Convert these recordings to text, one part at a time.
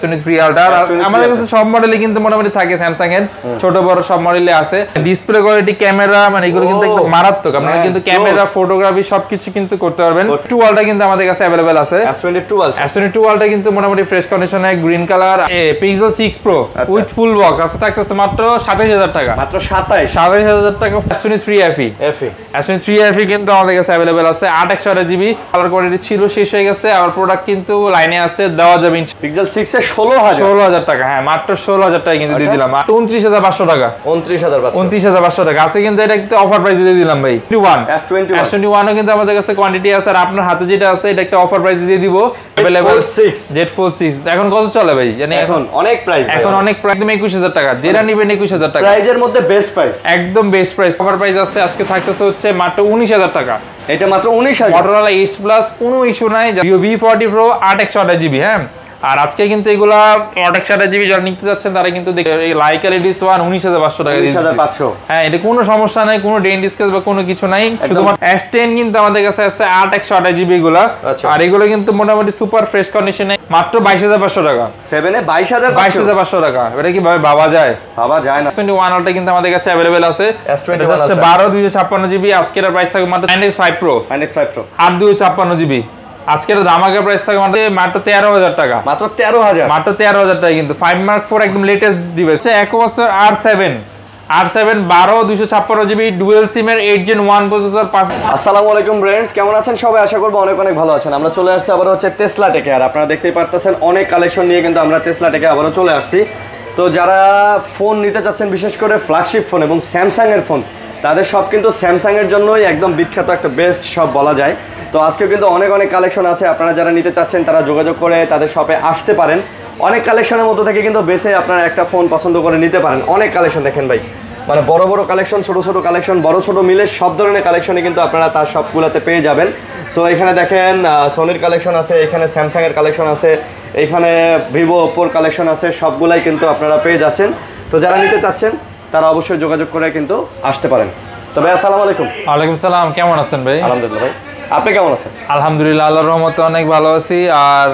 S23 Ultra আমাদের কাছে সব মডেলই কিন্তু মোটামুটি থাকে স্যামসাং এর ছোট বড় সব মডেলে আছে ডিসপ্লে কোয়ালিটি ক্যামেরা মানে এগুলো কিন্তু একদম মারাত্মক আপনারা কিন্তু ক্যামেরা ফটোগ্রাফি সবকিছু কিন্তু করতে পারবেন 2 Ultra কিন্তু আমাদের কাছে अवेलेबल আছে S22 Ultra কিন্তু মোটামুটি ফ্রেশ কন্ডিশনে green colour Pixel 6 Pro with full box আছে থাকতেছে মাত্র 27000 টাকা মাত্র 27000 টাকা S23 FE S23 FE কিন্তু আমাদের কাছে अवेलेबल আছে 8/128GB কালার কোয়ালিটি ছিল শেষ হয়ে গেছে আর প্রোডাক্ট কিন্তু লাইনে আছে দেওয়া যাবে Pixel 6 এ 16000 টাকা হ্যাঁ মাত্র 16000 টাকা কিন্তু দিয়ে দিলাম 29500 টাকা 29500 টাকা আছে কিন্তু এটা একটা অফার প্রাইসে দিয়ে দিলাম ভাই S21 ও কিন্তু আমাদের কাছে কোয়ান্টিটি আছে আর আপনার হাতে যেটা আছে এটা একটা অফার প্রাইসে দিয়ে দিব अवेलेबल Z Fold 6 এখন কত চলে ভাই জানি এখন অনেক প্রাইস একদম 21000 টাকা যেটা নেবেন 21000 টাকা প্রাইজের মধ্যে বেস্ট প্রাইস একদম বেস্ট প্রাইস অফার প্রাইস আছে আজকে থাকতেছে হচ্ছে মাত্র 19000 টাকা এটা মাত্র 19000 Motorola Edge Plus কোনো ইস্যু নাই Vivo V40 Pro 8/128GB হ্যাঁ আর আজকে কিন্তু এগুলা 8/128GB যারা নিতে যাচ্ছেন তারা কিন্তু এই লাইকা লেডিস 19500 টাকা দিয়ে 19500 হ্যাঁ এটা কোনো সমস্যা নাই কোনো ডেন্ট ডিসকাস বা কোনো কিছু নাই শুধুমাত্র S10 কিন্তু আমাদের কাছে আছে 8/128GB এগুলা আর এগুলো কিন্তু মোটামুটি সুপার ফ্রেশ কন্ডিশনে মাত্র 22500 টাকা 7 এ 22500 টাকা এটা কি ভাবে ভাবা যায় না S21 Ultra কিন্তু আমাদের কাছে अवेलेबल আছে S21 হচ্ছে 12/256GB আজকের প্রাইস থাকে মাত্র 9X5 Pro 8/256GB আজকের ধামাকা প্রাইস থাকে মাত্র 13000 টাকা মাত্র 13000 টাকা কিন্তু 5 Mark 4 একদম লেটেস্ট ডিভাইস 1 বছর R7 1256GB ডুয়াল সিম এর 8 Gen 1 প্রসেসর আসসালামু আলাইকুম फ्रेंड्स কেমন আছেন সবাই আশা করব অনেক অনেক ভালো আছেন আমরা চলে আসছি আবার হচ্ছে টেসলা টেকে আর আপনারা দেখতেই পারতেছেন অনেক কালেকশন নিয়ে কিন্তু আমরা টেসলা টেকে আবারো চলে আসছি তো যারা ফোন নিতে চাচ্ছেন বিশেষ করে ফ্ল্যাগশিপ ফোন এবং স্যামসাং এর ফোন তাদের সব কিন্তু স্যামসাং এর জন্যই একদম বিখ্যাত একটা বেস্ট শপ বলা যায় তো আজকে কিন্তু অনেক অনেক কালেকশন আছে আপনারা যারা নিতে চাচ্ছেন তারা যোগাযোগ করে তাদের শপে আসতে পারেন অনেক কালেকশনের মধ্যে থেকে কিন্তু বেছে আপনারা একটা ফোন পছন্দ করে নিতে পারেন অনেক কালেকশন দেখেন ভাই মানে বড় বড় কালেকশন ছোট ছোট কালেকশন বড় ছোট মিলে সব ধরনের কালেকশনই কিন্তু আপনারা তার সবগুলোতে পেয়ে যাবেন সো এখানে দেখেন সোনির কালেকশন আছে এখানে স্যামসাং এর কালেকশন আছে এখানে ভিভো ওপ্পোর কালেকশন আছে সবগুলাই কিন্তু আপনারা পেয়ে যাচ্ছেন তো যারা নিতে চাচ্ছেন তারা অবশ্যই যোগাযোগ করে কিন্তু আসতে পারেন তবে আসসালামু আলাইকুম ওয়ালাইকুম সালাম কেমন আছেন ভাই আলহামদুলিল্লাহ ভাই আপনি কেমন আছেন আলহামদুলিল্লাহ আল্লাহর রহমতে অনেক ভালো আছি আর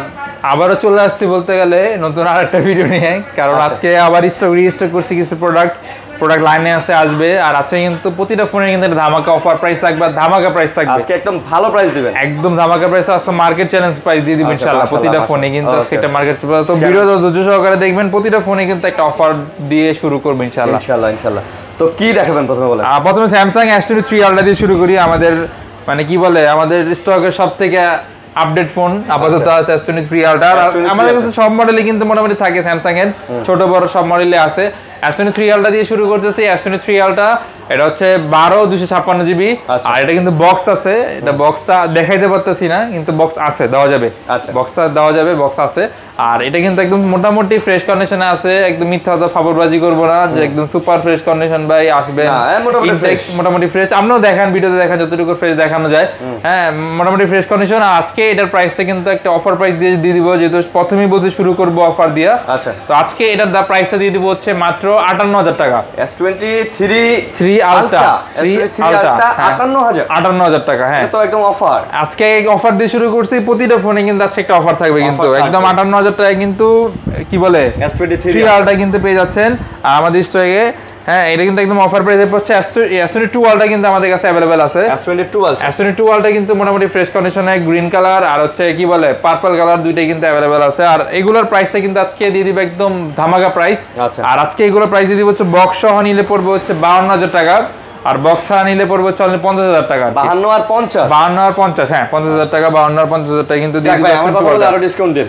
আবারো চলে আসছি বলতে গেলে নতুন আরেকটা ভিডিও নিয়ে কারণ আজকে আবার রিস্টক করছি কিছু প্রোডাক্ট লাইনে আছে আসবে আর আছে কিন্তু প্রতিটা ফোনে কিন্তু ধামাকা অফার প্রাইস থাকবে ধামাকা প্রাইস থাকবে আজকে একদম ভালো প্রাইস দিবেন একদম ধামাকা প্রাইস আছে মার্কেট চ্যালেঞ্জ প্রাইস দিয়ে দিবেন ইনশাআল্লাহ প্রতিটা ফোনে কিন্তু আজকে একটা মার্কেট তো ভিডিও ধৈর্য সহকারে দেখবেন প্রতিটা ফোনে কিন্তু একটা অফার দিয়ে শুরু করব ইনশাআল্লাহ তো কি দেখাবেন প্রথমে বলেন প্রথমে Samsung S23 Ultra দিয়ে শুরু করি আমাদের মানে কি বলে আমাদের স্টকের সবথেকে আপডেট ফোন আপাতত আছে S23 Ultra আমাদের কাছে সব মডেলই কিন্তু মোটামুটি থাকে স্যামসাং এর ছোট বড় সব মডেলে আছে S23 Ultra দিয়ে শুরু করতেছি S23 Ultra এটা হচ্ছে 12/256GB আর এটা কিন্তু বক্স আছে এটা বক্সটা দেখাইতে পারতেছি না কিন্তু বক্স আছে দেওয়া যাবে বক্সটা দেওয়া যাবে বক্স আছে আর এটা কিন্তু একদম মোটামুটি ফ্রেশ কন্ডিশনে আছে একদম মিথ্যা কথা ফাবরবাজি করব না যে একদম সুপার ফ্রেশ কন্ডিশন ভাই আসবে মোটামুটি ফ্রেশ আপনিও দেখেন ভিডিওতে দেখেন যতটুকু ফ্রেশ দেখানো যায় হ্যাঁ মোটামুটি ফ্রেশ কন্ডিশন আজকে এটার প্রাইসটা কিন্তু একটা অফার প্রাইস দিয়ে দিব যেহেতু প্রথমেই বলতে শুরু করব অফার দিয়া আচ্ছা তো আজকে এটার প্রাইসটা দিয়ে দিব হচ্ছে মাত্র 58000 টাকা S23 Ultra 58000 টাকা হ্যাঁ এটা তো একদম অফার আজকে এই অফার দিয়ে শুরু করছি প্রতিটা ফোনে কিন্তু আজকে একটা অফার থাকবে কিন্তু একদম 58000 টাকা কিন্তু কি বলে S23 Ultra কিন্তু পেয়ে যাচ্ছেন আমাদের স্টকে হ্যাঁ এটা কিন্তু একদম অফার প্রাইসে পড়ছে S22 Ultra কিন্তু আমাদের কাছে अवेलेबल আছে S22 Ultra কিন্তু মোটামুটি ফ্রেশ কন্ডিশনে গ্রিন কালার আর হচ্ছে কি বলে পার্পল কালার দুইটাই কিন্তু अवेलेबल আছে আর এগুলোর প্রাইসটা কিন্তু আজকে দিয়ে দিবে একদম ধামাকা প্রাইস আর আজকে এগুলোর প্রাইস দিয়ে দিব হচ্ছে বক্স সহ নিলে পড়বে হচ্ছে 52000 টাকা আর বক্স ছাড়া নিলে পড়বে হচ্ছে 50000 টাকা 52 আর 50 হ্যাঁ 50000 টাকা 52 আর 50000 টাকা কিন্তু দিয়ে দিবে আমার কথা বলে আরো ডিসকাউন্ট দেন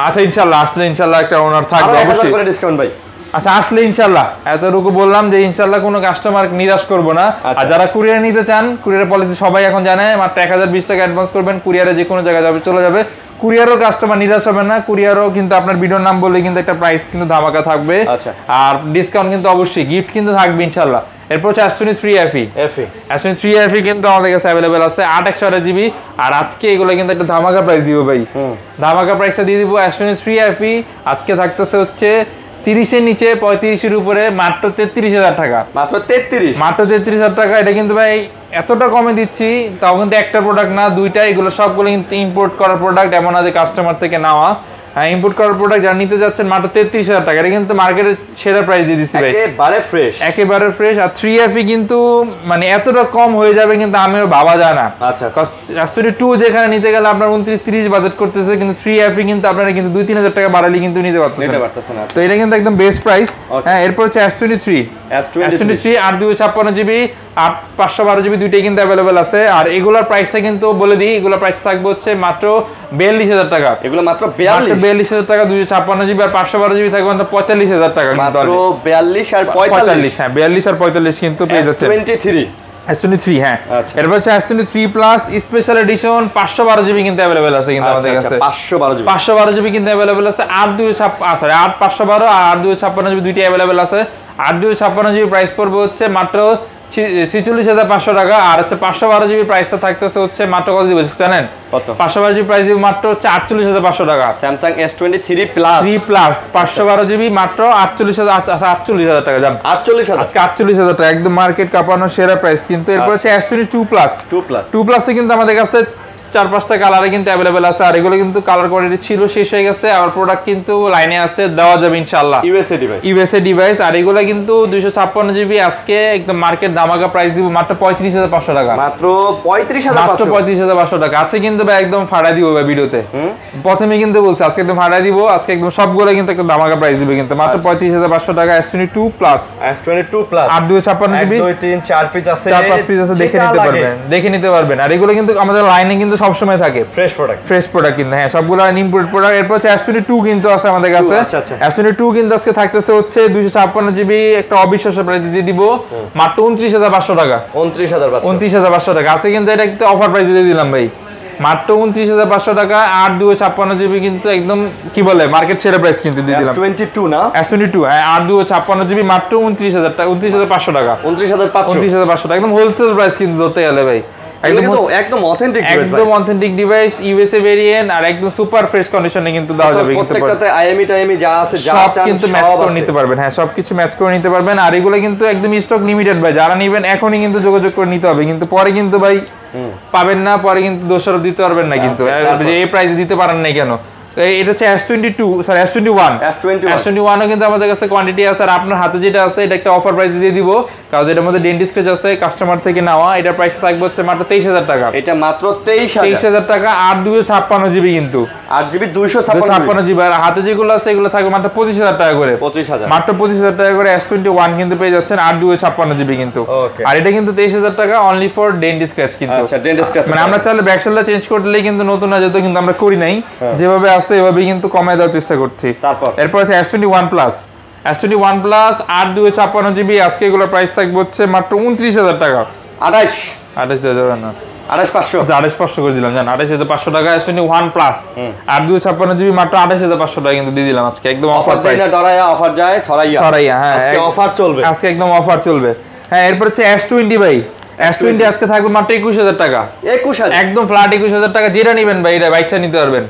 আচ্ছা ইনশাআল্লাহ আসলে ইনশাআল্লাহ একটা ওনার থাকবে অবশ্যই করে ডিসকাউন্ট ভাই আচ্ছা আসলে ইনশাআল্লাহ এতটুকু বললাম যে ইনশাআল্লাহ কোনো কাস্টমার নিরাশ করব না আর যারা কুরিয়ার নিতে চান কুরিয়ারের পলিসি সবাই এখন জানে মাত্র 1020 টাকা অ্যাডভান্স করবেন কুরিয়ারে যে কোনো জায়গায় যাবে চলে যাবে কুরিয়ারও কাস্টমার নিরাশ হবে না কুরিয়ারও কিন্তু আপনার ভিডিওর নাম বললে কিন্তু একটা প্রাইস কিন্তু ধামাকা থাকবে আচ্ছা আর ডিসকাউন্ট কিন্তু অবশ্যই গিফট কিন্তু থাকবে ইনশাআল্লাহ এরপর S23 FE S23 FE কিন্তু আমাদের কাছে अवेलेबल আছে 8/128GB আর আজকে এগুলো কিন্তু একটা ধামাকা প্রাইস দিব ভাই ধামাকা প্রাইসটা দিয়ে দিব S23 FE আজকে থাকতেছে হচ্ছে 30 এর নিচে 35 এর উপরে মাত্র 33000 টাকা মাত্র 33000 টাকা এটা কিন্তু ভাই এতটা কমে দিচ্ছি তাও কিন্তু একটা প্রোডাক্ট না দুইটা এগুলো সবগুলো কিন্তু ইম্পোর্ট করা প্রোডাক্ট এমন না যে কাস্টমার থেকে নেওয়া হ্যাঁ ইম্পোর্ট করা প্রোডাক্ট যারা নিতে যাচ্ছেন মাত্র 33000 টাকা, এটা কিন্তু মার্কেটের সেরা প্রাইস দিয়ে দিচ্ছি ভাই, একেবারে ফ্রেশ। আর 3FE কিন্তু মানে এতটা কম হয়ে যাবে কিন্তু আমিও ভাবা যায় না। আচ্ছা S22 যেখানে নিতে গেলে আপনার 29-30 বাজেট করতেছে, কিন্তু 3FE কিন্তু আপনারা কিন্তু 2-3000 টাকা বাড়ালে কিন্তু নিতে পারতেছেন। তো এটা কিন্তু একদম বেস্ট প্রাইস। হ্যাঁ এরপর হচ্ছে S23 8/256GB 512GB দুইটাই কিন্তু অ্যাভেলেবল আছে। আর এগুলোর প্রাইসটা কিন্তু বলে দিই, এগুলোর প্রাইস থাকবে হচ্ছে মাত্র 42000 টাকা। এগুলো মাত্র 42000 টাকা 256GB আর 512GB থাকবে মাত্র 45000 টাকা। মাত্র 42 আর 45। হ্যাঁ 42 আর 45 কিন্তু পেয়ে যাচ্ছে। S23 হ্যাঁ। এরপর হচ্ছে S23 plus special edition 512GB কিন্তু अवेलेबल আছে কিন্তু আমাদের কাছে। 512GB কিন্তু अवेलेबल আছে। 8512 আর 8256GB দুইটাই अवेलेबल আছে। 8256GB প্রাইস পড়বে হচ্ছে মাত্র 46500 টাকা। আর হচ্ছে 512GB প্রাইসটা থাকতেছে হচ্ছে মাত্র কত দিব জানেন? কত? 512GB প্রাইস দিব মাত্র 48500 টাকা। Samsung S23 প্লাস 512GB মাত্র 48000 টাকা জান। 48000 আজকে 48000 টাকা একদম মার্কেট কাঁপানো সেরা প্রাইস কিন্তু। এরপর হচ্ছে S22 প্লাস 2 প্লাসে কিন্তু আমাদের কাছে 4-5টা কালারে কিন্তু अवेलेबल আছে। আর এগুলো কিন্তু কালার কোয়ালিটি ছিল শেষ হয়ে গেছে, আর প্রোডাক্ট কিন্তু লাইনে আছে, দেওয়া যাবে ইনশাআল্লাহ। USA device. আর এগুলো কিন্তু 256GB আজকে একদম মার্কেট ধামাকা প্রাইস দিব মাত্র 35500 টাকা। মাত্র 35500 টাকা আছে কিন্তু ভাই একদম ফাড়া দিব ভাই ভিডিওতে। প্রথমে কিন্তু বলছি আজকে একদম ফাড়া দিব, আজকে একদম সবগুলো কিন্তু একদম ধামাকা প্রাইস দিবে কিন্তু মাত্র 35500 টাকা। S22 প্লাস 8/256GB 2 3 4 পিস আছে, 4-5 পিস আছে, দেখে নিতে পারবেন। আর এগুলো কিন্তু আমাদের লাইনে কিন্তু সব সময় থাকে ফ্রেশ প্রোডাক্ট কিন্তু। হ্যাঁ সবগুলো ইম্পোর্টেড প্রোডাক্ট। এরপর হচ্ছে S22 কিন্তু আছে আমাদের কাছে। S22 কিন্তু আজকে থাকতেছে হচ্ছে 256GB একটা অবিশ্বাস্য প্রাইস দিয়ে দিব মাত্র 29500 টাকা। 29500 টাকা আছে কিন্তু, এটা একটা অফার প্রাইস দিয়ে দিলাম ভাই মাত্র 29500 টাকা। 8/256GB কিন্তু একদম কি বলে মার্কেট সেরা প্রাইস কিন্তু দিয়ে দিলাম। S22 না S22 হ্যাঁ 8/256GB মাত্র 29000 টাকা, 29500 টাকা, 29500 টাকা একদম হোলসেল প্রাইস কিন্তু ধরতে গেলে ভাই। একদম অথেন্টিক ডিভাইস, ইউএসএ ভেরিয়েন্ট, আর একদম সুপার ফ্রেশ কন্ডিশনে কিন্তু দেওয়া যাবে কিন্তু। প্রত্যেকটাতে আইএমই যা আছে যা চান কিন্তু ম্যাচ করে নিতে পারবেন। হ্যাঁ সবকিছু ম্যাচ করে নিতে পারবেন। আর এগুলো কিন্তু একদম স্টক লিমিটেড ভাই, যারা নেবেন এখনই কিন্তু যোগাযোগ করে নিতে হবে, কিন্তু পরে কিন্তু ভাই পাবেন না, পরে কিন্তু দোষারোপ দিতে পারবেন না কিন্তু এই প্রাইসে দিতে পারেন না কেন। এটা হচ্ছে S21 কিন্তু আমাদের কাছে কোয়ান্টিটি আছে। আর আপনার হাতে যেটা আছে এটা একটা অফার প্রাইস দিয়ে দিব, কারণ এটার মধ্যে ডেন্টিস্ট স্কেচ আছে কাস্টমার থেকে নেওয়া। এটা প্রাইস থাকবে হচ্ছে মাত্র 23000 টাকা। এটা মাত্র 23000 টাকা। 8/256GB কিন্তু 8GB 256GB। আর হাতে যেগুলো আছে এগুলো থাকবে মাত্র 25000 টাকা করে। মাত্র 25000 টাকা করে S21 কিন্তু পেয়ে যাচ্ছেন 8/256GB কিন্তু। আর এটা কিন্তু 23000 টাকা অনলি ফর ডেন্টিস্ট স্কেচ কিন্তু। আচ্ছা ডেন্টিস্ট স্কেচ মানে আমরা চাইলে ব্যাকশেলটা চেঞ্জ করলেই কিন্তু নতুন না, যেহেতু কিন্তু আমরা করি নাই, যেভাবে আসছে এভাবে কিন্তু কমায় দেওয়ার চেষ্টা করছি। এরপর আছে S21 প্লাস 8/256GB আজকে এগুলোর প্রাইস থাকবে হচ্ছে মাত্র 29000 টাকা। 28000 না 28500 করে দিলাম জান। 28500 টাকা S21 প্লাস 8/256GB মাত্র 28500 টাকা কিন্তু দিয়ে দিলাম আজকে একদম অফার প্রাইস। অফার যায় সরাইয়া। হ্যাঁ আজকে অফার চলবে, আজকে একদম অফার চলবে। হ্যাঁ এরপর হচ্ছে S20 ভাই। S20 আজকে থাকবে মাত্র 21000 টাকা। 21000 একদম ফ্ল্যাট 21000 টাকা। যেটা নেবেন ভাই এটা বাইকটা নিতে পারবেন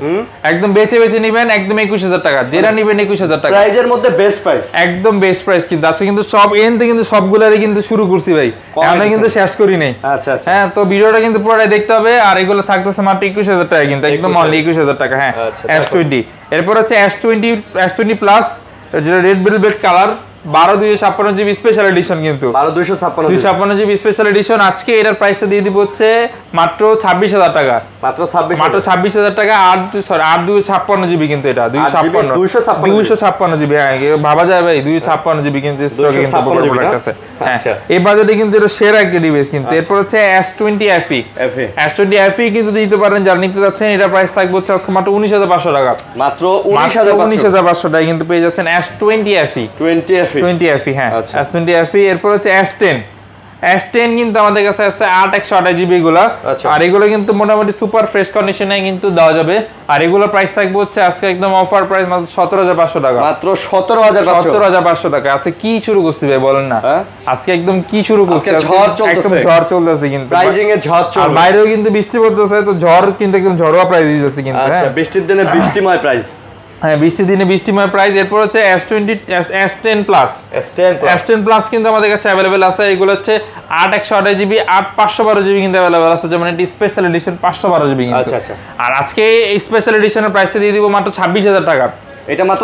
একদম বেচে নেবেন একদম 21000 টাকা। যেটা নেবেন 21000 টাকা প্রাইজের মধ্যে বেস্ট প্রাইস, একদম বেস্ট প্রাইস কিন্তু আজকে কিন্তু সব এন্ড কিন্তু সবগুলোরই কিন্তু শুরু করছি ভাই, আমরা কিন্তু শেষ করি নাই। আচ্ছা হ্যাঁ তো ভিডিওটা কিন্তু পুরোটাই দেখতে হবে। আর এগুলো থাকতেছে মাত্র 21000 টাকা কিন্তু একদম অনলি 21000 টাকা। হ্যাঁ S20 এরপর হচ্ছে S20 প্লাস যেটা red velvet colour 12/256GB special edition কিন্তু 12/256GB স্পেশাল এডিশন। আজকে এটার প্রাইসটা দিয়ে দিব হচ্ছে মাত্র 26000 টাকা। মাত্র 26000 টাকা। 8/256GB কিন্তু এটা 256GB। হ্যাঁ ভাবা যায় ভাই 256GB কিন্তু স্টকে কিন্তু প্রোডাক্ট আছে। হ্যাঁ এই বাজেটে কিন্তু এটা সেরা একটা ডিভাইস কিন্তু। এরপর হচ্ছে S20 FE কিন্তু দিতে পারেন যারা নিতে যাচ্ছেন। এটা প্রাইস থাকবে হচ্ছে আজকে মাত্র 19500 টাকা। মাত্র 19500 টাকা কিন্তু পেয়ে যাচ্ছেন S20 FE। 20 FE হ্যাঁ S20 FE। এরপর হচ্ছে S10 কিন্তু আমাদের কাছে আছে 8/128GB গুলা। আর এগুলো কিন্তু মোটামুটি সুপার ফ্রেশ কন্ডিশনে কিন্তু দেওয়া যাবে। আর এগুলো প্রাইস থাকবে হচ্ছে আজকে একদম অফার প্রাইস মাত্র 17500 টাকা। মাত্র 17500 টাকা। আজকে কি শুরু করছি ভাই বলেন না, আজকে একদম কি শুরু করছি, একদম ঝড় চলতেছে কিন্তু প্রাইজিং এ ঝড় চলছে। আর বাইরেও কিন্তু বৃষ্টি পড়তেছে, তো ঝড় কিন্তু একদম ঝড়োয়া প্রাইস দিতেছে কিন্তু। আচ্ছা বৃষ্টির দিনে বৃষ্টিময় প্রাইস হ্যাঁ বৃষ্টির দিনে বৃষ্টিময় প্রাইস। এরপর হচ্ছে S10 প্লাস। S10 প্লাস কিন্তু আমাদের কাছে অ্যাভেলেবেল আছে। এগুলো হচ্ছে 8/128GB 8/512GB কিন্তু অ্যাভেলেবেল আছে, যেমন এটি স্পেশাল এডিশন 512GB কিন্তু। আর আজকে এই স্পেশাল এডিশনের প্রাইসে দিয়ে দিব মাত্র 26,000 টাকা। এটা মাত্র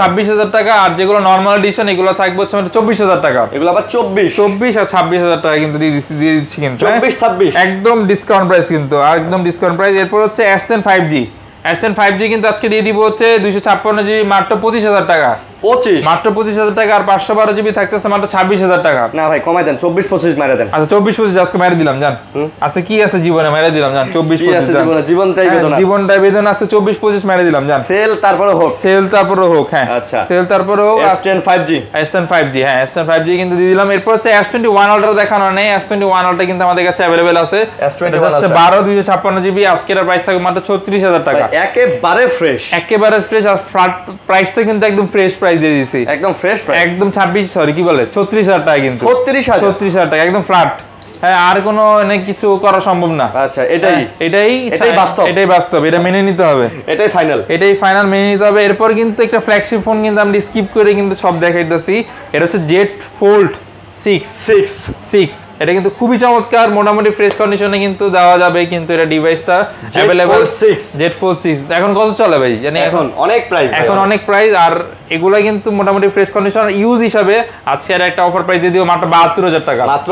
26,000 টাকা। আর যেগুলো নরমাল এডিশন এগুলো থাকবে হচ্ছে 24,000 টাকা। এগুলো আবার 24 আর 26,000 টাকা কিন্তু দিয়ে দিচ্ছি কিন্তু 24-26 একদম ডিসকাউন্ট প্রাইস কিন্তু, একদম ডিসকাউন্ট প্রাইস। এরপর হচ্ছে S10 5G। S10 5G কিন্তু আজকে দিয়ে দিব হচ্ছে 256GB মাত্র 25,000 টাকা। 25 মাত্র 25,000 টাকা। আর 512GB থাকতেছে মাত্র 26,000 টাকা। না ভাই কমাই দেন, 24-25 মেরে দেন। আচ্ছা 24-25 আজকে মেরে দিলাম জান। আচ্ছা কি আছে জীবনে মেরে দিলাম জান 24-25 জীবনটাই বেদনা, জীবনটাই বেদনা আছে 24-25 মেরে দিলাম জান। সেল তারপরে হোক হ্যাঁ। আচ্ছা সেল তারপরে হোক। S10 5G হ্যাঁ S10 5G কিন্তু দিয়ে দিলাম। এরপর হচ্ছে S21 Ultra দেখানো নেই। S21 Ultra কিন্তু আমাদের কাছে अवेलेबल আছে। S21 হচ্ছে 12 256GB। আজকের প্রাইস থাকবে মাত্র 36,000 টাকা। একেবারে ফ্রেশ আর ফ্ল্যাট প্রাইসটা কিন্তু একদম ফ্রেশ প্রাইস দিয়ে দিয়েছি, একদম ফ্রেশ প্রাইস, একদম 36,000 টাকা কিন্তু 36,000 টাকা একদম ফ্ল্যাট। হ্যাঁ আর কোনো কিছু করা সম্ভব না। আচ্ছা এটাই বাস্তব, এটা মেনে নিতে হবে, এটাই ফাইনাল মেনে নিতে হবে। এরপর কিন্তু একটা ফ্ল্যাগশিপ ফোন কিন্তু আমরা স্কিপ করে কিন্তু সব দেখাইতেছি। এটা হচ্ছে Z Fold 6। এটা কিন্তু খুবই চমৎকার, মোটামুটি ফ্রেশ কন্ডিশনে কিন্তু দেওয়া যাবে কিন্তু এটা ডিভাইসটা अवेलेबल। Z Fold 6 এখন কত চলে ভাই জানি? এখন অনেক প্রাইস। আর এগুলা কিন্তু মোটামুটি ফ্রেশ কন্ডিশন ইউজ হিসাবে আজকে আর একটা অফার প্রাইস দিয়ে দিব মাত্র 72,000 টাকা। মাত্র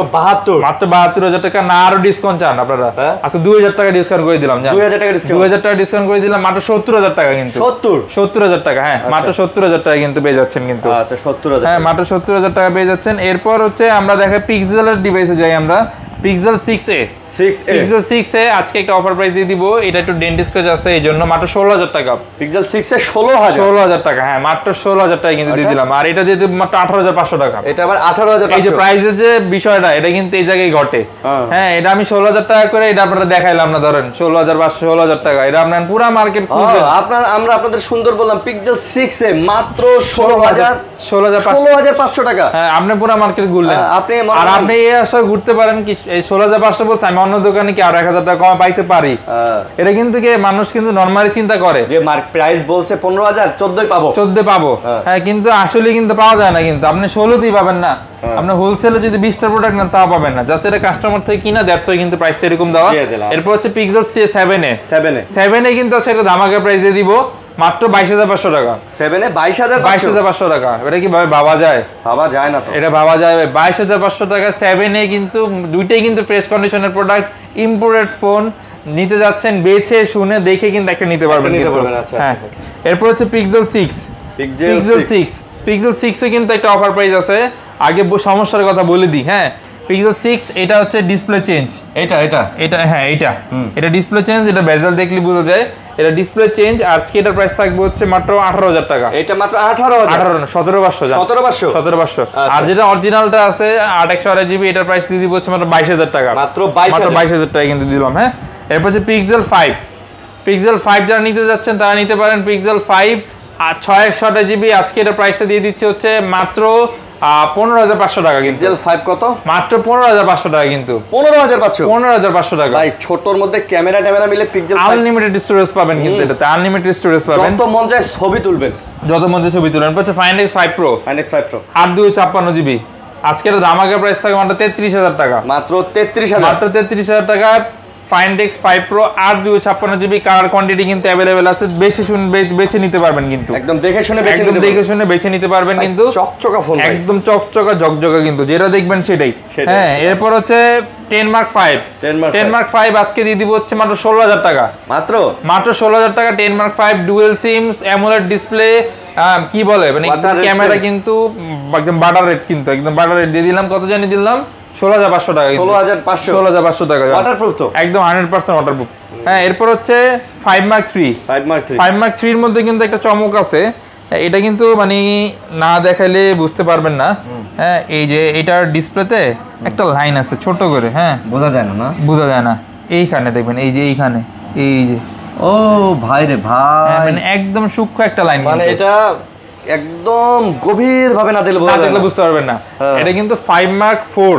72,000 টাকা। না আরো ডিসকাউন্ট চান আপনারা? আচ্ছা 2,000 টাকা ডিসকাউন্ট করে দিলাম জান। 2,000 টাকা ডিসকাউন্ট করে দিলাম মাত্র 70,000 টাকা কিন্তু। 70,000 টাকা হ্যাঁ, মাত্র 70,000 টাকা কিন্তু পেয়ে যাচ্ছেন কিন্তু। আচ্ছা 70,000 হ্যাঁ মাত্র 70,000 টাকা পেয়ে যাচ্ছেন। এরপর হচ্ছে আমরা দেখাই পিক্সেলের ডিভাইসে যাই আমরা। Pixel 6a আজকে একটা অফার প্রাইস দিয়ে দিব। এটা একটু ডেন্ট স্ক্র্যাচ আছে এই জন্য মাত্র 16,000 টাকা। Pixel 6 এ 16,000 টাকা হ্যাঁ, মাত্র 16,000 টাকা কিন্তু দিয়ে দিলাম। আর এটা দিয়ে দিব মাত্র 18,500 টাকা। এটা আবার 18,500। এই যে প্রাইসের যে বিষয়টা এটা কিন্তু এই জায়গায় ঘটে। হ্যাঁ এটা আমি 16,000 টাকা করে এটা আপনারা দেখাইলাম না, ধরেন 16,500 16,000 টাকা। এটা আপনারা পুরো মার্কেট খুঁজে আমরা আপনাদের সুন্দর বললাম Pixel 6 এ মাত্র 16,500 টাকা। হ্যাঁ আপনি পুরো মার্কেট ঘুরলেন। আর আপনি এই আশা ঘুরতে পারেন কি এই 16,500 বলছে আমি অন্য দোকানে কি আর 1,000 টাকা কম পাইতে পারি? এটা কিন্তু কি মানুষ কিন্তু নরমালি চিন্তা করে যে প্রাইস বলছে 15,000 14 পাবো। হ্যাঁ কিন্তু আসলে কিন্তু পাওয়া যায় না কিন্তু। আপনি 16তেই পাবেন না। আপনি হোলসেলে যদি 20টা প্রোডাক্ট নেন তাও পাবেন না। জাস্ট এটা কাস্টমার থেকে কিনা দ্যাটস ওয়াই কিন্তু প্রাইসটা এরকম দেওয়া। এরপর হচ্ছে Pixel 7 এ কিন্তু আছে একটা ধামাকা প্রাইসে দিব মাত্র 22,500 টাকা। 7 এ 22,500 টাকা। এটা কি ভাবা যায়? ভাবা যায় না তো। এটা ভাবা যায় 22,500 টাকা 7 এ কিন্তু দুইটাই কিন্তু ফ্রেশ কন্ডিশনের প্রোডাক্ট, ইম্পোর্টেড ফোন। নিতে যাচ্ছেন বেছে শুনে দেখে কিন্তু একটা নিতে পারবেন কিন্তু। হ্যাঁ এরপর হচ্ছে Pixel 6 এ কিন্তু একটা অফার প্রাইস আছে। আগে সমস্যার কথা বলে দিই। হ্যাঁ Pixel 6 এটা হচ্ছে ডিসপ্লে চেঞ্জ। এটা ডিসপ্লে চেঞ্জ, এটা বেজেল দেখলে বোঝা যায়। এটা ডিসপ্লে চেঞ্জ। আজকে এটার প্রাইস থাকবে হচ্ছে মাত্র 18,000 টাকা। এটা মাত্র 17,500। আর যেটা অরিজিনালটা আছে 8/128GB এটার প্রাইস দিয়ে দিব হচ্ছে মাত্র 22,000 টাকা। মাত্র 22,000 টাকা কিন্তু দিলাম। হ্যাঁ এরপর হচ্ছে Pixel 5 যারা নিতে যাচ্ছেন তারা নিতে পারেন। Pixel 5 আর 6/128GB আজকে এটার প্রাইসটা দিয়ে দিচ্ছে হচ্ছে মাত্র 15,500 টাকা কিন্তু। Pixel 5 কত? মাত্র 15,500 টাকা কিন্তু। 15,500 টাকা। ভাই ছোটর মধ্যে ক্যামেরা মিলে Pixel 5 আনলিমিটেড স্টোরেজ পাবেন কিন্তু। এটাতে আনলিমিটেড স্টোরেজ পাবেন। যত মন চায় ছবি তুলবেন। হচ্ছে Find X5 Pro 8/256GB আজকে এটা ধামাকা প্রাইস থাকে মাত্র 33,000 টাকা। মাত্র 33,000 টাকা। Find X5 Pro 8/256GB colour quantity কিন্তু अवेलेबल আছে। বেছে নিতে পারবেন কিন্তু। একদম দেখে শুনে বেছে নিতে পারবেন কিন্তু। চকচকা ফোন, একদম চকচকা ঝকঝকা কিন্তু, যেটা দেখবেন সেটাই। হ্যাঁ এরপর হচ্ছে 10 Mark 5 আজকে দিয়ে দিব হচ্ছে মাত্র 16,000 টাকা। মাত্র 16,000 টাকা 10 Mark 5 dual SIM AMOLED display. কি বলে মানে ক্যামেরা কিন্তু একদম বাটার রেট কিন্তু, একদম বাটার রেট দিয়ে দিলাম। কত জানি দিলাম 16,500 টাকা। 16,500 টাকা ওয়াটারপ্রুফ তো, একদম 100% ওয়াটারপ্রুফ। হ্যাঁ এরপর হচ্ছে 5 Mark 3 এর মধ্যে কিন্তু একটা চমক আছে। এটা কিন্তু মানে না দেখাইলে বুঝতে পারবেন না। হ্যাঁ এই যে এটার ডিসপ্লেতে একটা লাইন আছে ছোট করে। হ্যাঁ বোঝা যায় না এইখানে দেখবেন, এই যে এইখানে এই যে। ও ভাই রে ভাই, মানে একদম সূক্ষ্ম একটা লাইন। মানে এটা একদম গভীর ভাবে না দিলে বুঝতে পারবেন না। এটা কিন্তু 5 Mark 4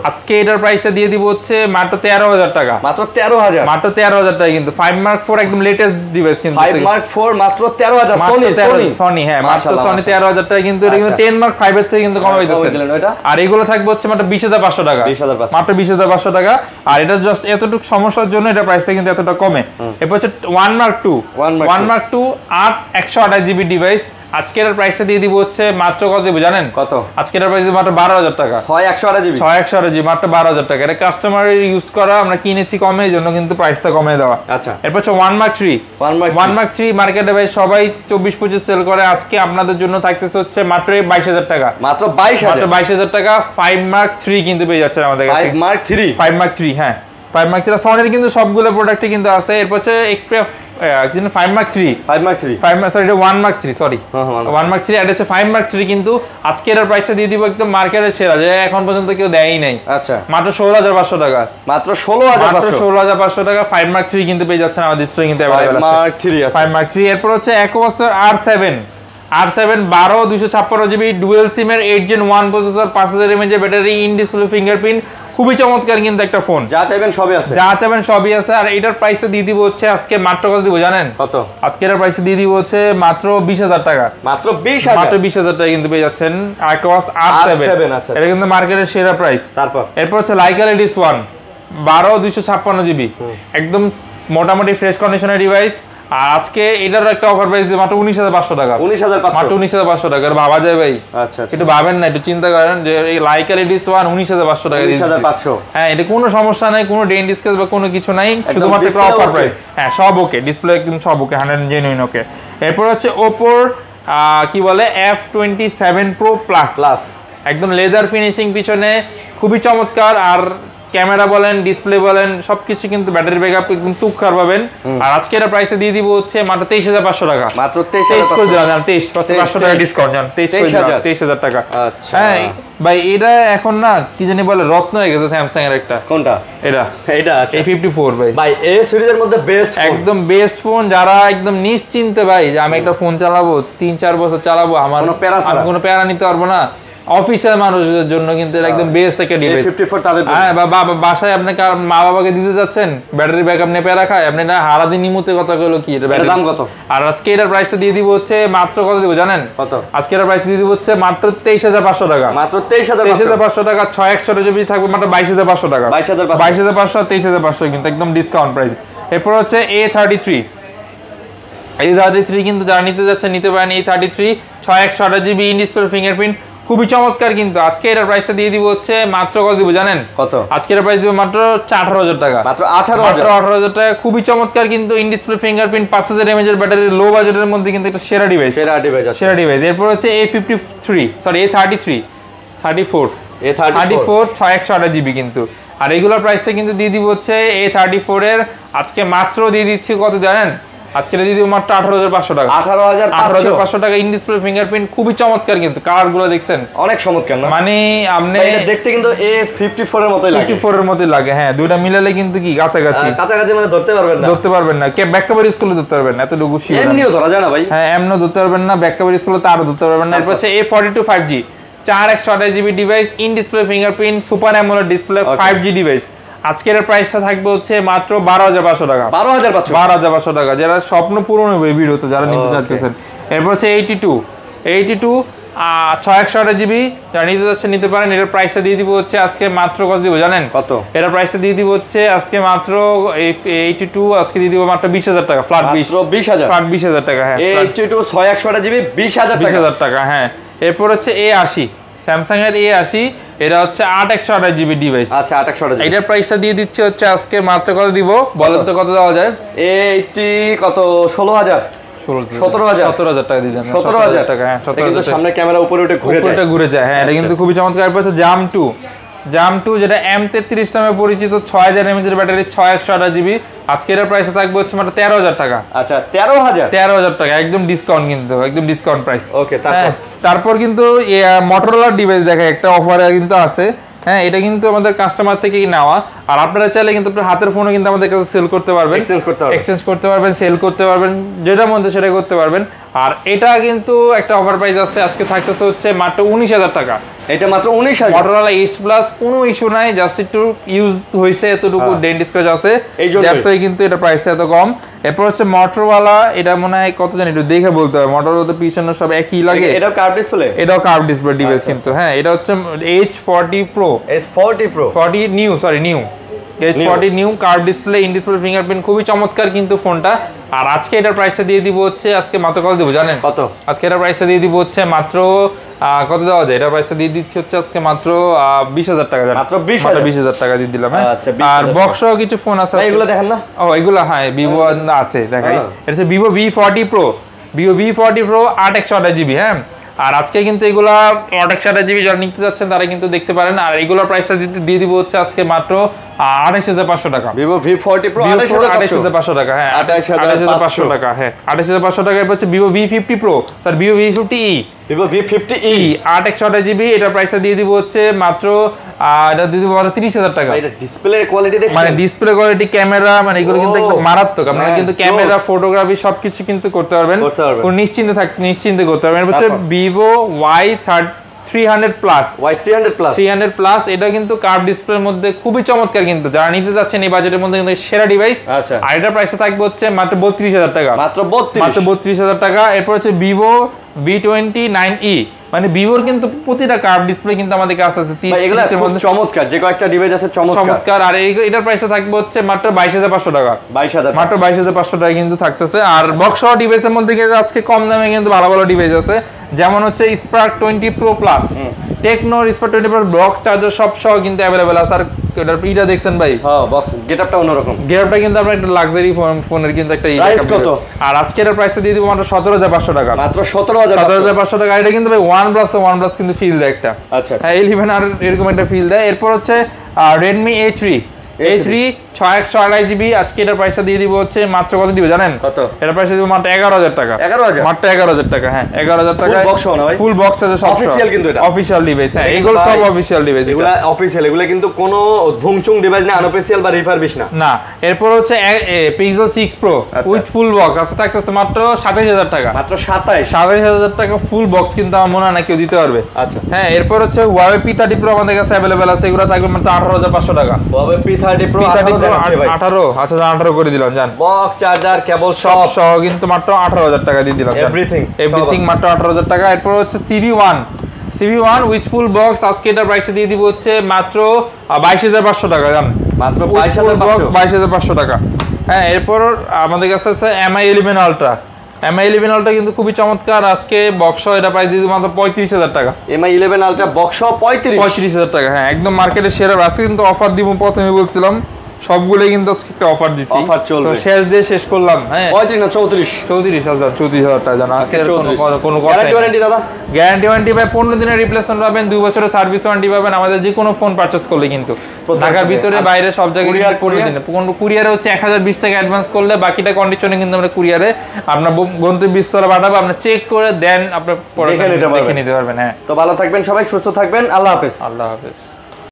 আজকে এটার প্রাইসটা দিয়ে দিব হচ্ছে মাত্র 13,000 টাকা। মাত্র 13,000 টাকা কিন্তু 5 Mark 4 একদম লেটেস্ট ডিভাইস কিন্তু 5 Mark 4 মাত্র 13,000 সনি হ্যাঁ মাত্র সনি 13,000 টাকা কিন্তু এটা কিন্তু 10 Mark 5 এর থেকে কিন্তু কমে হইতেছে। আর এগুলো থাকবে হচ্ছে মাত্র 20,500 টাকা মাত্র 20,500 টাকা। আর এটা জাস্ট এতটুকু সমস্যার জন্য এটা প্রাইসটা কিন্তু এতটা কমে। এরপর হচ্ছে 1 Mark 2 128 জিবি ডিভাইস আজকের প্রাইসটা দিয়ে দিব হচ্ছে মাত্র কত দিব জানেন? কত? আজকের প্রাইস মাত্র 12,000 টাকা 128 জিবি মাত্র 12,000 টাকা। এটা কাস্টমারের ইউজ করা, আমরা কিনেছি কমে এই জন্য কিন্তু প্রাইসটা কমে দেওয়া। আচ্ছা এরপর হচ্ছে 1 Mark 3 মার্কেটে ভাই সবাই 24-25 সেল করে, আজকে আপনাদের জন্য থাকতেছে হচ্ছে মাত্র 22,000 টাকা মাত্র 22,000 টাকা 5 Mark 3 কিন্তু পেয়ে যাচ্ছেন আমাদের কাছে। 5 Mark 3 হ্যাঁ 5 Mark 3 সনির কিন্তু সবগুলো প্রোডাক্টই কিন্তু আছে। এরপর হচ্ছে এক্সপ্রিয়া কিন্তু 5 Mark 3 সরি এটা 1 Mark 3 সরি 1 Mark 3 এটা হচ্ছে 5 Mark 3 কিন্তু আজকে এর প্রাইসটা দিয়ে দিব একদম মার্কেটের সেরা, যে এখন পর্যন্ত কেউ দেয়ই নাই। আচ্ছা মাত্র 16,500 টাকা মাত্র 16,500 টাকা 5 Mark 3 কিন্তু পেয়ে যাচ্ছেন আমাদের স্টোরে কিন্তু अवेलेबल আছে 5 Mark 3। এরপর হচ্ছে একবছর R7 12 256 জিবি ডুয়াল সিমের 8 Gen 1 প্রসেসর 5000 mAh এর ব্যাটারি, ইন ডিসপ্লে ফিঙ্গারপ্রিন্ট, খুবই চমৎকার কিন্তু একটা ফোন, যা চাইবেন সবই আছে। আর এটার প্রাইসে দিয়ে দিব হচ্ছে আজকে মাত্র কত দিব জানেন? কত? আজকে এটার প্রাইসে দিয়ে দিব হচ্ছে মাত্র 20,000 টাকা মাত্র 20,000 টাকা কিন্তু পেয়ে যাচ্ছেন আইকোস R7। আচ্ছা এটা কিন্তু মার্কেটের সেরা প্রাইস। এরপর হচ্ছে লাইকা লেডিস 1 12 256 জিবি একদম মোটামুটি ফ্রেশ কন্ডিশনের ডিভাইস। আর আজকে এটার একটা অফার প্রাইস দিয়ে মাত্র 19,500 টাকা মাত্র 19,500 টাকা। ভাবা যায় ভাই? আচ্ছা একটু ভাবেন না, একটু চিন্তা করেন যে এই লাইকা লেডিস 1 19,500 টাকা দিয়ে 19,500। হ্যাঁ এটা কোনো সমস্যা নাই, কোনো ডেন্ট ডিসকাস বা কোনো কিছু নাই, শুধুমাত্র একটা অফার প্রাইস। হ্যাঁ সব ওকে, ডিসপ্লে একদম সব ওকে 100 জেনুইন ওকে। এরপর হচ্ছে Oppo কি বলে F27 Pro Plus একদম লেদার ফিনিশিং পিছনে, খুবই চমৎকার। আর ক্যামেরা বলেন ডিসপ্লে বলেন সবকিছু কিন্তু ব্যাটারি ব্যাকআপ একদম তুক্ষার পাবেন। আর আজকে এর প্রাইসে দিয়ে দিব হচ্ছে মাত্র 23,500 টাকা মাত্র 23,500 করে দিলাম 23,500 টাকা ডিসকাউন্ট জান 23,000 টাকা। আচ্ছা হ্যাঁ ভাই এটা এখন না কি জানি বলে রত্ন হয়ে গেছে স্যামসাং এর একটা। কোনটা? এটা আচ্ছা A54 ভাই এ সিরিজের মধ্যে বেস্ট ফোন, একদম বেস্ট ফোন। যারা একদম নিশ্চিন্তে ভাই যে আমি একটা ফোন চালাবো 3-4 বছর চালাবো, আমার কোনো প্যারা নিতে পারবো না, অফিসিয়াল মানুষদের জন্য কিন্তু এটা একদম বেস্ট একটা ডিভাইস। হ্যাঁ বাসায় আপনি মা বাবাকে দিতে যাচ্ছেন, ব্যাটারি ব্যাকআপ নিয়ে প্যারা খায়, আপনি না হারাদিন নিমুতে কথা কইলো কি এটা ব্যাটারি দাম কত? আর আজকে এটার প্রাইসটা দিয়ে দিব হচ্ছে মাত্র কত দিব জানেন? কত? আজকে এটার প্রাইস দিয়ে দিব হচ্ছে মাত্র 23,500 টাকা মাত্র 23,500 টাকা 6 জিবি থাকবে মাত্র 22,500 টাকা 22,500 23,500 কিন্তু একদম ডিসকাউন্ট প্রাইস। এরপর হচ্ছে A33 কিন্তু যারা নিতে যাচ্ছেন নিতে পারেন। A33 628 GB in display fingerprint, খুবই চমৎকার কিন্তু আজকে এটার প্রাইসটা দিয়ে দিব হচ্ছে মাত্র কত দিব জানেন? কত? আজকে এর প্রাইস দিব মাত্র 18,000 টাকা মাত্র 18,000 টাকা, খুবই চমৎকার কিন্তু ইন ডিসপ্লে ফিঙ্গারপ্রিন্ট 5000 mAh এর ব্যাটারি, লো বাজেটের মধ্যে কিন্তু একটা সেরা ডিভাইস। এরপর হচ্ছে A34 628 জিবি কিন্তু। আর রেগুলার প্রাইসটা কিন্তু দিয়ে দিব হচ্ছে A34 এর আজকে মাত্র দিয়ে দিচ্ছি কত জানেন? আজকে দিয়ে দিব মাত্র 18,500 টাকা 18,500 টাকা ইন ডিসপ্লে ফিঙ্গারপ্রিন্ট, খুবই চমৎকার কিন্তু কালার গুলো দেখছেন অনেক চমৎকার না? মানে আপনি এটা দেখতে কিন্তু A54 এর মতই লাগে, 54 এর মতই লাগে। হ্যাঁ দুইটা মিলালে কিন্তু কি কাছাকাছি মানে ধরতে পারবেন না কে ব্যাক কভার স্কুলে ধরতে পারবেন না, এতটুকু শিওর এমনিও ধরা যায় না ভাই। হ্যাঁ এমনিও ধরতে পারবেন না, ব্যাক কভার স্কুলে তো আরো ধরতে পারবেন না। এরপর হচ্ছে A42 5G 428 GB device, in display fingerprint, super AMOLED display 5G device. আজকের প্রাইসটা থাকবে হচ্ছে মাত্র 12,500 টাকা 12,500 টাকা, যারা স্বপ্ন পূরণ হবে ভিডিওতে যারা নিতে চাচ্ছেন। এরপর হচ্ছে 82 628 জিবি যারা নিতে যাচ্ছেন নিতে পারেন। এটার প্রাইসটা দিয়ে দিব হচ্ছে আজকে মাত্র কত দিব জানেন? কত? এটার প্রাইসটা দিয়ে দিব হচ্ছে আজকে মাত্র 82 আজকে দিয়ে দিব মাত্র 20,000 টাকা ফ্ল্যাট 20,000 টাকা। হ্যাঁ 82 628 জিবি 20,000 টাকা। হ্যাঁ এরপর হচ্ছে A80 স্যামসাং এর A80 এটা হচ্ছে 828 জিবি ডিভাইস। আচ্ছা 828 এটার প্রাইসটা দিয়ে দিচ্ছে হচ্ছে আজকে মাত্র কত দিব বলেন তো? কত দেওয়া যায়? 80 কত 16,000 17,000 টাকা দিয়ে দেন। 17,000 টাকা। হ্যাঁ 17,000 কিন্তু সামনে ক্যামেরা উপরে ঘুরে যায়। হ্যাঁ এটা কিন্তু খুবই চমৎকার। এরপর হচ্ছে জাম 2 যেটা M33 নামে পরিচিত, 6000 mAh এর ব্যাটারি, 628 জিবি। আজকে এর প্রাইস থাকবে হচ্ছে মাত্র 13,000 টাকা। আচ্ছা 13,000 টাকা একদম ডিসকাউন্ট কিন্তু একদম ডিসকাউন্ট প্রাইস। ওকে তারপর কিন্তু মোটরোলার ডিভাইস দেখা একটা অফারে কিন্তু আছে। হ্যাঁ এটা কিন্তু আমাদের কাস্টমার থেকেই নেওয়া। আর আপনারা চাইলে কিন্তু আপনার হাতের ফোনও কিন্তু আমাদের কাছে সেল করতে পারবেন, এক্সচেঞ্জ করতে পারবেন, সেল করতে পারবেন, যেটা মন চায় সেটা করতে পারবেন। আর এটা কিন্তু একটা অফার প্রাইস আছে, আজকে থাকতেছে হচ্ছে মাত্র 19,000 টাকা। এটা মাত্র 19,000। Motorola Edge Plus কোনো ইস্যু নাই, জাস্ট একটু ইউজ হইছে, এতটুকু ডেন্ট স্ক্র্যাচ আছে, দ্যাটস ওয়াই কিন্তু এটা প্রাইসটা এত কম। এরপর হচ্ছে Motorola, এটা মনে হয় কত জানি একটু দেখে বলতে হবে, Motorola তো পিছনে সব একই লাগে। এটাও কার্ভ ডিসপ্লে? এটাও কার্ভ ডিসপ্লে ডিভাইস কিন্তু। হ্যাঁ, এটা হচ্ছে H40 Pro, S40 Pro 40 new, sorry new, H40 new curve display, in display fingerprint, খুবই চমৎকার কিন্তু ফোনটা। আর আজকে এটার প্রাইসটা দিয়ে দিব হচ্ছে, আজকে মাত্র কত দিব জানেন? কত? আজকে এটার প্রাইসটা দিয়ে দিব হচ্ছে মাত্র কত দেওয়া যায়, এটার প্রাইসটা দিয়ে দিচ্ছি হচ্ছে আজকে মাত্র 20,000 টাকা। মাত্র 20,000 টাকা দিয়ে দিলাম। হ্যাঁ, আচ্ছা, আর বক্সও কিছু ফোন আছে, এগুলো দেখেন না? ও এগুলো হ্যাঁ ভিভো আছে, দেখাই। এটা হচ্ছে Vivo V40 Pro, Vivo V40 Pro 8/128GB। হ্যাঁ, আর আজকে কিন্তু এগুলা 8/128GB যারা নিতে যাচ্ছেন তারা কিন্তু দেখতে পারেন। আর এগুলোর প্রাইসটা দিয়ে দিব হচ্ছে আজকে মাত্র 28,500 টাকা। ভিভো V40 Pro 28,500 টাকা। হ্যাঁ, 28,500 টাকা। হ্যাঁ, 28,500 টাকা। এরপর হচ্ছে Vivo V50 Pro, sir Vivo V50e, Vivo V50e 8/128GB, এটার প্রাইসটা দিয়ে দিব হচ্ছে মাত্র এটা দিয়ে দিব 30,000 টাকা। এটা ডিসপ্লে কোয়ালিটি দেখছেন? মানে ডিসপ্লে কোয়ালিটি, ক্যামেরা, মানে এগুলো কিন্তু একদম মারাত্মক। আপনারা কিন্তু ক্যামেরা, ফটোগ্রাফি সবকিছু কিন্তু করতে পারবেন, নিশ্চিন্তে করতে পারবেন। এটা হচ্ছে Vivo Y300 plus, Y300 plus. এটা কিন্তু কার্ভ ডিসপ্লের মধ্যে খুবই চমৎকার, কিন্তু যারা নিতে যাচ্ছেন এই বাজেটের মধ্যে কিন্তু সেরা ডিভাইস। আর এটার প্রাইসটা থাকবে হচ্ছে মাত্র 32,000 টাকা, মাত্র 32,000 টাকা। এরপর হচ্ছে ভিভো V29e, মানে ভিভোর কিন্তু প্রতিটা কার্ভ ডিসপ্লে কিন্তু আমাদের কাছে আছে, এগুলো খুব চমৎকার, যে কয়েকটা ডিভাইস আছে চমৎকার। আর এটার প্রাইসটা থাকবে হচ্ছে মাত্র 22,500 টাকা, 22,000, মাত্র 22,500 টাকা কিন্তু থাকতেছে। আর বক্স সহ ডিভাইসের মধ্যে কিন্তু আজকে কম দামে কিন্তু ভালো ভালো ডিভাইস আছে, যেমন হচ্ছে Spark 20 Pro Plus, টেকনোর Spark 20 Pro box charger সব সহ কিন্তু अवेलेबल আছে। আর এটা দেখছেন ভাই, হ্যাঁ বক্স গেটআপটা অন্যরকম, গেটআপটা কিন্তু আমরা একটা লাক্সারি ফোনের কিন্তু একটা প্রাইস কত? আর আজকে এর প্রাইসটা দিয়ে দিব মাত্র 17,500 টাকা, মাত্র 17,500 টাকা। এটা কিন্তু ভাই OnePlus কিন্তু ফিল দেয় একটা। আচ্ছা, হ্যাঁ 11 আর এরকম একটা ফিল দেয়। এরপর হচ্ছে Redmi A3 6/128GB, আজকে এটার প্রাইসটা দিয়ে দিব হচ্ছে মাত্র কত দিব জানেন? কত? এটার প্রাইস দিব মাত্র 11,000 টাকা। 11,000? মাত্র 11,000 টাকা। হ্যাঁ 11,000 টাকা। ফুল বক্স না ভাই? ফুল বক্স আছে, সব অফিশিয়াল কিন্তু এটা অফিশিয়াল ডিভাইস। হ্যাঁ এগুলো সব অফিশিয়াল ডিভাইস, এগুলো অফিশিয়াল, এগুলো কিন্তু কোনো ভুংচুং ডিভাইস না, আনঅফিশিয়াল বা রিফারবিশ না। না। এরপর হচ্ছে Pixel 6 Pro with full box আছে, থাকতেছে মাত্র 27,000 টাকা, মাত্র 27,000 টাকা ফুল বক্স, কিন্তু আমার মনে হয় না কেউ দিতে পারবে। আচ্ছা হ্যাঁ, এরপর হচ্ছে Huawei P30 Pro আমাদের কাছে अवेलेबल আছে, এগুলো থাকবে মাত্র 18,500 টাকা। Huawei P30 Pro 18, আচ্ছা 18 করে দিলাম জান। বক্স চার্জার কেবল সব সহ কিন্তু মাত্র 18,000 টাকা দিয়ে দিলাম, এভরিথিং মাত্র 18,000 টাকা। এরপর হচ্ছে CB1 উইথ ফুল বক্স, আজকে এটার প্রাইস দিয়ে দিব হচ্ছে মাত্র 22,500 টাকা জান, মাত্র 22,500 টাকা। হ্যাঁ এরপর আমাদের কাছে আছে MI 11 Ultra, MI 11 Ultra কিন্তু খুবই চমৎকার, আজকে বক্স এটা প্রাইস দিয়ে দিব মাত্র 35,000 টাকা। MI 11 Ultra বক্স 35,000 টাকা। হ্যাঁ একদম মার্কেটের সেরা। আজকে কিন্তু অফার দিব, প্রথমে বলছিলাম সবগুলোই কিন্তু আজকে একটা অফার দিছি, অফার চলবে, শেষ দিয়ে শেষ করলাম। হ্যাঁ 35 না 34,000 টাকা জানা। আজকে কোনো গ্যারান্টি ওয়ারেন্টি দাদা? গ্যারান্টি ওয়ারেন্টি ভাই 15 দিনের রিপ্লেসমেন্ট পাবেন, 2 বছরের সার্ভিস ওয়ারেন্টি পাবেন আমাদের যে কোনো ফোন পারচেজ করলে, কিন্তু ঢাকার ভিতরে বাইরে সব জায়গায় 15 দিনে। কুরিয়ারে হচ্ছে 1020 টাকা অ্যাডভান্স করলে বাকিটা কন্ডিশনে কিন্তু আমরা কুরিয়ারে আপনার গন্তব্যস্থলে পাঠাবো, আপনি চেক করে দেন, আপনি দেখে নিতে পারবেন। হ্যাঁ, তো ভালো থাকবেন সবাই, সুস্থ থাকবেন, আল্লাহ হাফেজ।